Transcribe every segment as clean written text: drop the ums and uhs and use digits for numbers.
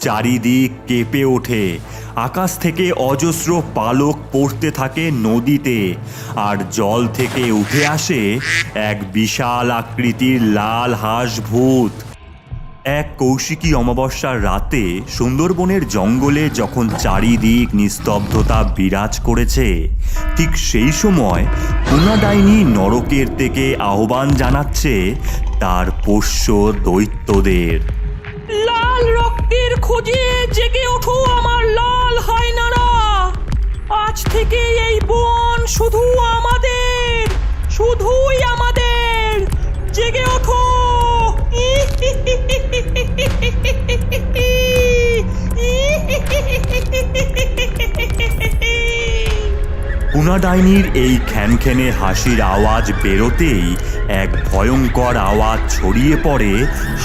চারিদিক কেঁপে ওঠে। আকাশ থেকে অজস্র পালক পড়তে থাকে নদীতে, আর জল থেকে উঠে আসে এক বিশাল আকৃতির লাল হাঁস ভূত। এক কৌশিকী অমাবস্যার রাতে সুন্দরবনের জঙ্গলে যখন চারিদিক নিস্তব্ধতা বিরাজ করেছে, ঠিক সেই সময় টুনা ডাইনি নরকের থেকে আহ্বান জানাচ্ছে তার পোষ্য দৈত্যদের। লাল রক্তের খোঁজে জেগে ওঠো আমার লাল হায়নারা। আজ থেকে এই বন শুধু আমাদের, শুধুই আমাদের। জেগে ওঠো। টুনা ডাইনির এই খ্যানখ্যানে হাসির আওয়াজ বেরোতেই এক ভয়ঙ্কর আওয়াজ ছড়িয়ে পড়ে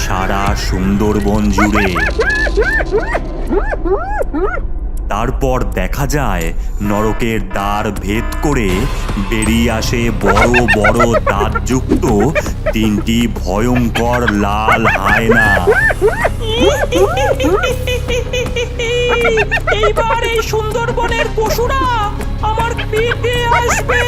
সারা সুন্দরবন জুড়ে। তারপর দেখা যায় নরকের দ্বার ভেদ করে বেরিয়ে আসে বড় বড় দাঁতযুক্ত তিনটি ভয়ঙ্কর লাল হায়না। এইবার এই সুন্দরবনের পশুরা আমার পেটে আসবে।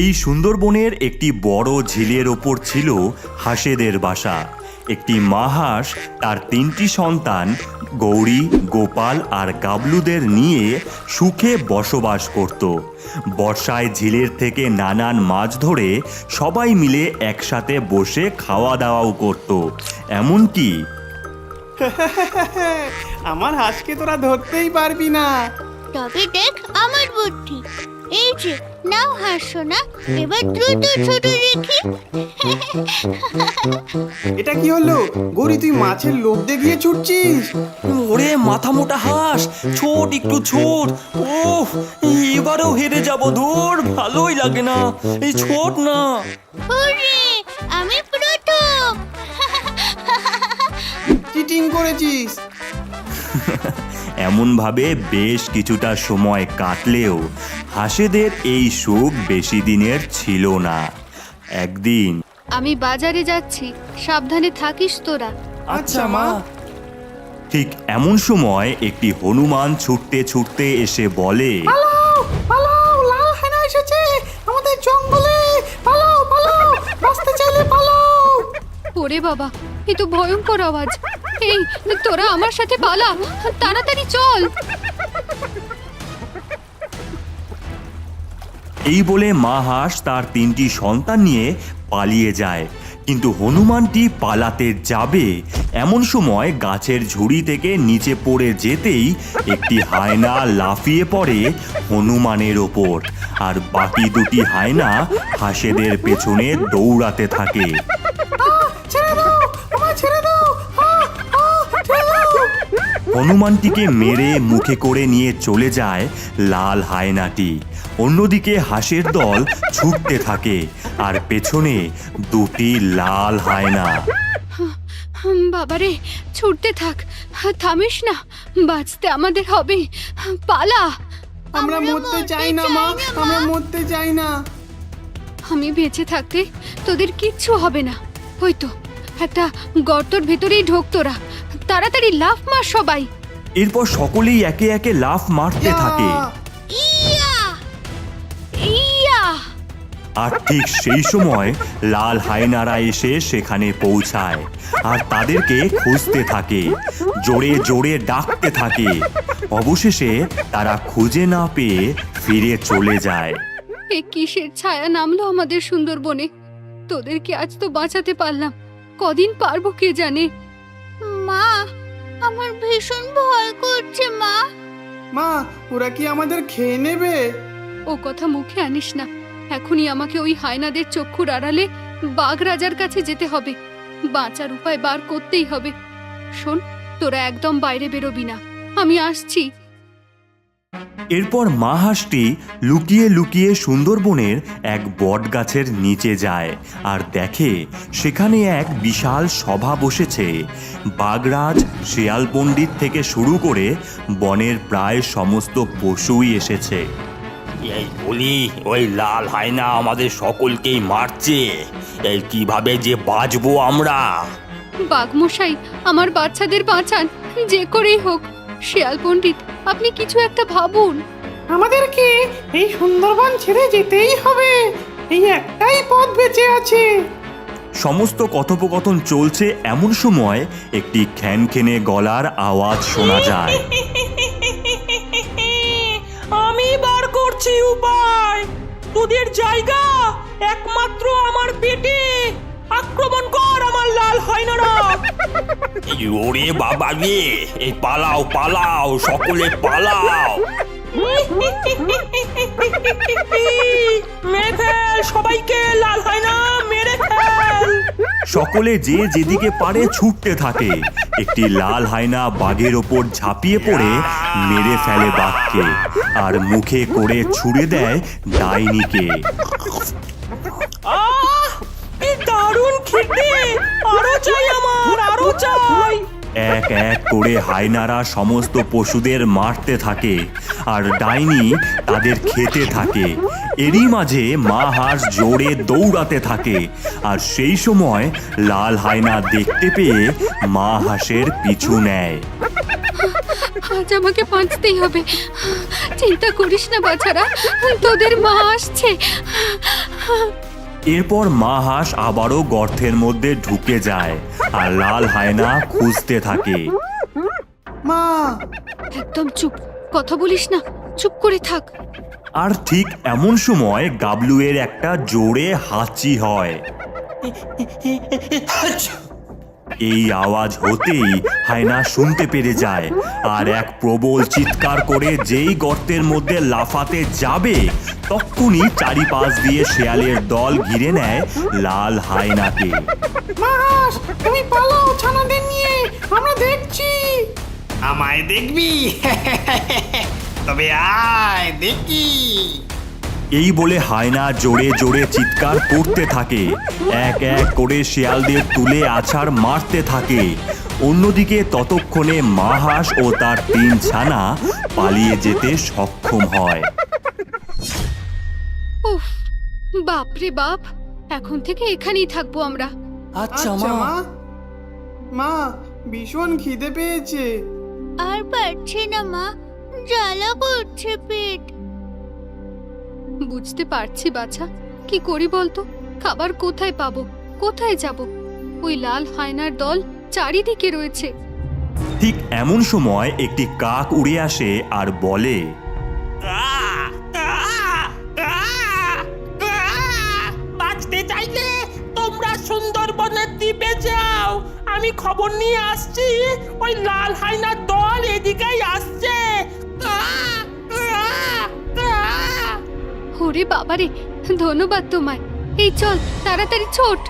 এই সুন্দরবনের একটি বড় ঝিলের ওপর ছিল হাঁসেদের বাসা। একটি মা হাঁস তার তিনটি সন্তান গৌরী, গোপাল আর গাবলুদের নিয়ে সুখে বসবাস করত। বর্ষায় ঝিলের থেকে নানান মাছ ধরে সবাই মিলে একসাথে বসে খাওয়া দাওয়াও করত। এমনকি আমার হাঁসকে তোরা ধরতেই পারবি না। তবে দেখ আমার বুদ্ধি। এই যে নাও হাসো না, এবার দ্রুত ছোট দেখি। এটা কি হলো গৌরী, তুই মাছের লোভ দেখিয়ে ছুটছিস? ওরে মাথা মোটা হাঁস, ছোট একটু ছোট। ওহ, এবারেও হেরে যাব। ধর, ভালোই লাগে না, এই ছোট না। ওরে আমি প্রথম। চিটিং করেছিস। এমনভাবে বেশ কিছুটা সময় কাটলেও হাঁসেদের এই সুখ বেশি দিনের ছিল না। একদিন আমি বাজারে যাচ্ছি, সাবধানে থাকিস তোরা। আচ্ছা মা। ঠিক এমন সময় একটি হনুমান ছুটতে ছুটতে এসে বলে, পালাও, লাল হায়না এসেছে আমাদের জঙ্গলে। পালাও পালাও, বাঁচতে চাইলে পালাও। ওরে বাবা, এ তো ভয়ঙ্কর আওয়াজ। এই তোরা আমার সাথে পালা, তাড়াতাড়ি চল। এই বলে মা হাঁস তার তিনটি সন্তান নিয়ে পালিয়ে যায়। কিন্তু হনুমানটি পালাতে যাবে এমন সময় গাছের ঝুড়ি থেকে নিচে পড়ে যেতেই একটি হায়না লাফিয়ে পড়ে হনুমানের ওপর, আর বাকি দুটি হায়না হাঁসেদের পেছনে দৌড়াতে থাকে। হনুমানটিকে মেরে মুখে করে নিয়ে চলে যায় লাল হায়নাটি। অন্যদিকে হাঁসের দল ছুটতে থাকে, আর পেছনে দুটি লাল হায়না। বাবারে, ছুটতে থাক, থামিস না, বাঁচতে আমাদের হবে। পালা। আমরা মরতে চাই না মা, আমরা মরতে চাই না। আমি বেঁচে থাকতে তোদের কিচ্ছু হবে না। ওই তো একটা গর্তর ভেতরেই ঢোক তোরা, তাড়াতাড়ি লাফ মার সবাই। এরপর সকলেই একে একে লাফ মারতে থাকে। ইয়া ইয়া। আর ঠিক সেই সময় লাল হায়নারা এসে সেখানে পৌঁছায়, আর তাদেরকে খুঁজতে থাকে, জোরে জোরে ডাকতে থাকে। অবশেষে তারা খুঁজে না পেয়ে ফিরে চলে যায়। এ কিসের ছায়া নামলো আমাদের সুন্দরবনে। তোদেরকে আজ তো বাঁচাতে পারলাম, কদিন পারবো কে জানে। মা, আমার ভীষণ ভয় করছে মা। মা, ওরা কি আমাদের খেয়ে নেবে? ও কথা মুখে আনিস না। এখনই আমাকে ওই হায়নাদের চক্ষুর আড়ালে বাঘ রাজার কাছে যেতে হবে। বাঁচার উপায় বার করতেই হবে। শোন, তোরা একদম বাইরে বেরোবি না, আমি আসছি। এরপর মা হাঁসটি লুকিয়ে লুকিয়ে সুন্দরবনের এক বট গাছের নিচে যায়, আর দেখে সেখানে এক বিশাল সভা বসেছে। বাঘরাজ, শিয়াল পণ্ডিত থেকে শুরু করে বনের প্রায় সমস্ত পশুই এসেছে। এই বলি, ওই লাল হায়না আমাদের সকলকেই মারছে। এই কিভাবে যে বাঁচবো আমরা? বাঘমশাই, আমার বাচ্চাদের বাঁচান, যে করেই হোক। শিয়াল পণ্ডিত, আপনি কিছু একটা ভাবুন। আমাদেরকে এই সুন্দরবন ছেড়ে যেতেই হবে, এই একটাই পথ বেঁচে আছে। সমস্ত কথোপকথন চলছে, এমন সময় একটি খ্যানখ্যানে গলার আওয়াজ শোনা যায়। আমি বার করছি উপায়। তোদের জায়গা একমাত্র আমার পেটে। আক্রমণ কর আমার লাল হায়নারা। ওরে বাবা রে, এই পালাও পালাও, সকলে পালাও। মেরে ফেল সবাইকে, লাল হায়না মেরে ফেল। সকলে যে যেদিকে পারে ছুটতে থাকে। একটি লাল হায়না বাঘের ওপর ঝাঁপিয়ে পড়ে মেরে ফেলে বাঘকে, আর মুখে করে ছুঁড়ে দেয় ডাইনিকে। আহ, কি দারুণ খেতে! আরো চাই আমার, আরো চাই। এক এক করে হায়নারা সমস্ত পশুদের মারতে থাকে, আর ডাইনি তাদের খেতে থাকে। এরই মাঝে মা হাঁস জোরে দৌড়াতে থাকে, আর সেই সময় লাল হায়না দেখতে পেয়ে মা হাঁসের পিছু নেয়। আজ আমাকে বাঁচতেই হবে। চিন্তা করিস না বাছারা, তোদের মা আসছে। এরপর মা হাঁস আবারও গর্তের মধ্যে ঢুকে যায়, আর লাল হায়না খুঁজতে থাকে। মা, একদম চুপ, কথা বলিস না, চুপ করে থাক। আর ঠিক এমন সময় গাবলুয়ের একটা জোরে হাঁচি হয়। এই আওয়াজ হতেই হায়না শুনতে পেরে যায়, আর এক প্রবল চিৎকার করে যেই গর্তের মধ্যে লাফাতে যাবে, তক্ষুনি চারিপাশ দিয়ে শেয়ালের দল ঘিরে নেয় লাল হায়নাকে। মাস, তুমি পালাও ছানাদের নিয়ে, আমরা দেখছি। আমায় দেখবি? তবে আয় দেখি। এই বলে হায়না জোরে জোরে চিৎকার করতে থাকে, এক এক করে শেয়ালদের তুলে আছাড় মারতে থাকে। অন্যদিকে ততক্ষণে মা হাঁস ও তার 3 ছানা পালিয়ে যেতে সক্ষম হয়। উফ, বাপরে বাপ, এখন থেকে এখানেই থাকবো আমরা। আচ্ছা আচ্ছা মা, মা, মা ভীষণ খিদে পেয়েছে। আর পারছি না মা, জ্বালা করছে পেট। বুঝতে পারছি বাছা, কি করি বলতো? খাবার কোথায় পাবো, কোথায় যাব? ওই লাল হায়নার দল চারিদিকে রয়েছে। ঠিক এমন সময় একটি কাক উড়ে আসে আর বলে, বাঁচতে চাইলে তোমরা সুন্দরবনের দ্বীপে যাও। আমি খবর নিয়ে আসছি, ওই লাল হায়নার দল এদিকেই আসছে। ওরে বাবারে, ধন্যবাদ তোমায়। এই চল, তাড়াতাড়ি ছোট।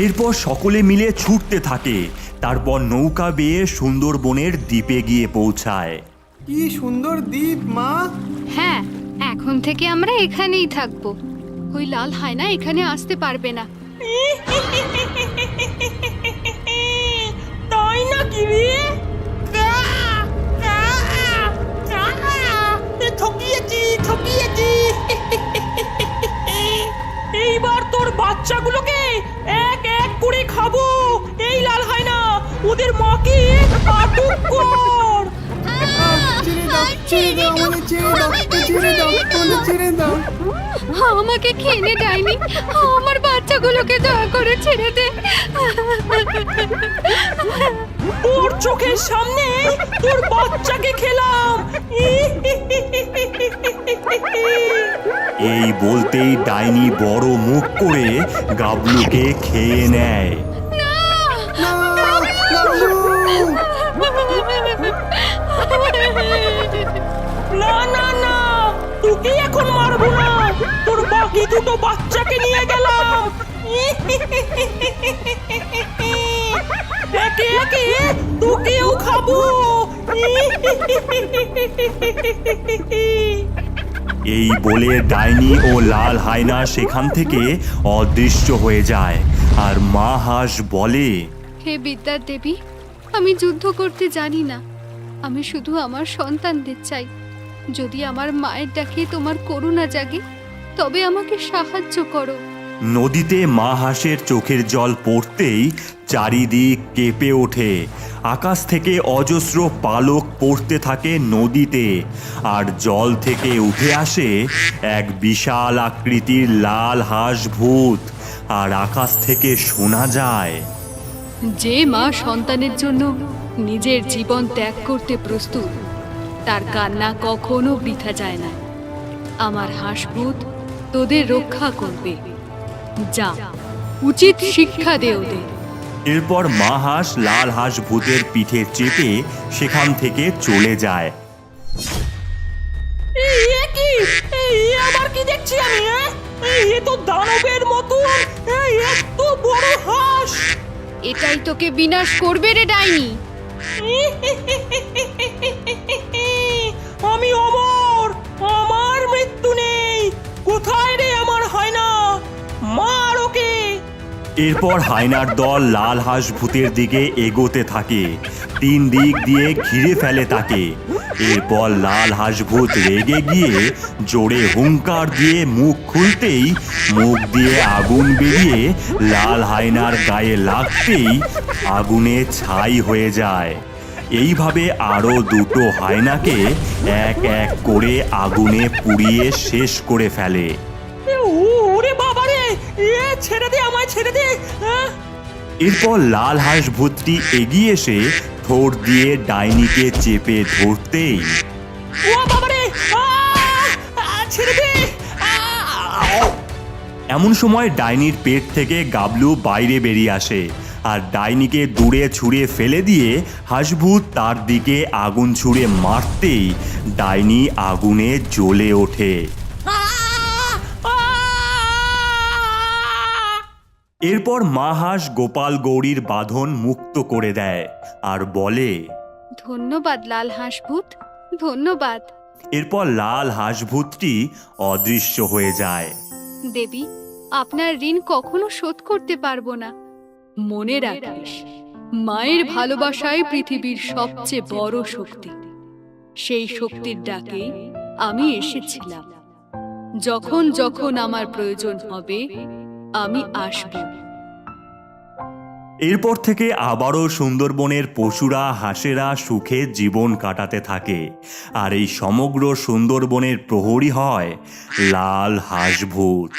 এরপর সকলে মিলে ছুটতে থাকে। তারপর নৌকা বেয়ে সুন্দরবনের দ্বীপে গিয়ে পৌঁছায়। কি সুন্দর দ্বীপ মা। হ্যাঁ, এখন থেকে আমরা এখানেই থাকবো। ওই লাল হায়না এখানে আসতে পারবে না। তাই নাকি রে? ঠকিয়েছি ঠকিয়েছি। এইবার তোর বাচ্চাগুলোকে এক এক করে খাবো। এই লাল হায়না, ওদের মাকে আটক কর। ছেড়ে দাও, আমাদের ছেড়ে দাও, ছেড়ে দাও, আমাদের ছেড়ে দাও। আমাকে খেয়ে যায়নি, আমার বাচ্চাগুলোকে দয়া করে ছেড়ে দে। তোর চোখের সামনে তোর বাচ্চাকে খেলাম। এই বলতেই ডাইনি বড় মুখ করে গাবলুকে খেয়ে নেয়। না, গাবলু। না না না, তোকে এখন মারবো না, তোর বাকি দুটো বাচ্চাকে নিয়ে গেলাম। একে একে তোকেও খাবো। এই বলে ডাইনি ও লাল হায়না সেখান থেকে অদৃশ্য হয়ে যায়। আর মা হাঁস বলে, হে বিদ্যার দেবী, আমি যুদ্ধ করতে জানি না, আমি শুধু আমার সন্তানদের চাই। যদি আমার মায়ের ডাকে তোমার করুণা জাগে, তবে আমাকে সাহায্য করো। নদীতে মা হাঁসের চোখের জল পড়তেই চারিদিক কেঁপে ওঠে। আকাশ থেকে অজস্র পালক পড়তে থাকে নদীতে, আর জল থেকে উঠে আসে এক বিশাল আকৃতির লাল হাঁস ভূত। আর আকাশ থেকে শোনা যায়, যে মা সন্তানের জন্য নিজের জীবন ত্যাগ করতে প্রস্তুত, তার কান্না কখনো বৃথা যায় না। আমার হাঁসভূত তোদের রক্ষা করবে। যা, উচিত শিক্ষা দে ওদের। এরপর মা হাঁস লাল হাঁস ভূতের পিঠে চেপে সেখান থেকে চলে যায়। এ কি? আবার কি দেখছি আমি? এ তো দানবের মতো এত বড় হাঁস। এটাই তোকে বিনাশ করবে রে ডাইনি। আমি অমর, আমার মৃত্যু নেই। কোথায় রে আমার হয় না? মার ওকে। এরপর হায়নার দল লাল হাঁস ভূতের দিকে এগোতে থাকে, 3 দিক দিয়ে ঘিরে ফেলে তাকে। এরপর লাল হাঁস ভূত রেগে গিয়ে জোরে হুঙ্কার দিয়ে মুখ খুলতেই মুখ দিয়ে আগুন বেরিয়ে লাল হায়নার গায়ে লাগতেই আগুনে ছাই হয়ে যায়। এইভাবে আরো 2টো হায়নাকে এক এক করে আগুনে পুড়িয়ে শেষ করে ফেলে। ওরে বাবা রে, ছেড়ে দে আমায়, ছেড়ে দে। এরপর লাল হাঁস ভূতটি এগিয়ে এসে ঠোঁট দিয়ে ডাইনিকে চেপে ধরতেই ও বাবা রে, ছেড়ে দে। এমন সময় ডাইনির পেট থেকে গাবলু বাইরে বেরিয়ে আসে, আর ডাইনিকে দূরে ছুঁড়ে ফেলে দিয়ে হাঁসভূত তার দিকে আগুন ছুঁড়ে মারতেই ডাইনি আগুনে জ্বলে ওঠে। এরপর মা হাঁস গোপাল গৌরীর বাঁধন মুক্ত করে দেয় আর বলে, ধন্যবাদ লাল হাঁসভূত, ধন্যবাদ। এরপর লাল হাঁসভূতটি অদৃশ্য হয়ে যায়। দেবী, আপনার ঋণ কখনো শোধ করতে পারবো না। মনে রাখিস, মায়ের ভালোবাসাই পৃথিবীর সবচেয়ে বড় শক্তি। সেই শক্তির ডাকে আমি এসেছিলাম। যখন যখন আমার প্রয়োজন হবে, আমি আসব। এরপর থেকে আবারও সুন্দরবনের পশুরা হাঁসেরা সুখে জীবন কাটাতে থাকে, আর এই সমগ্র সুন্দরবনের প্রহরী হয় লাল হাঁসভূত।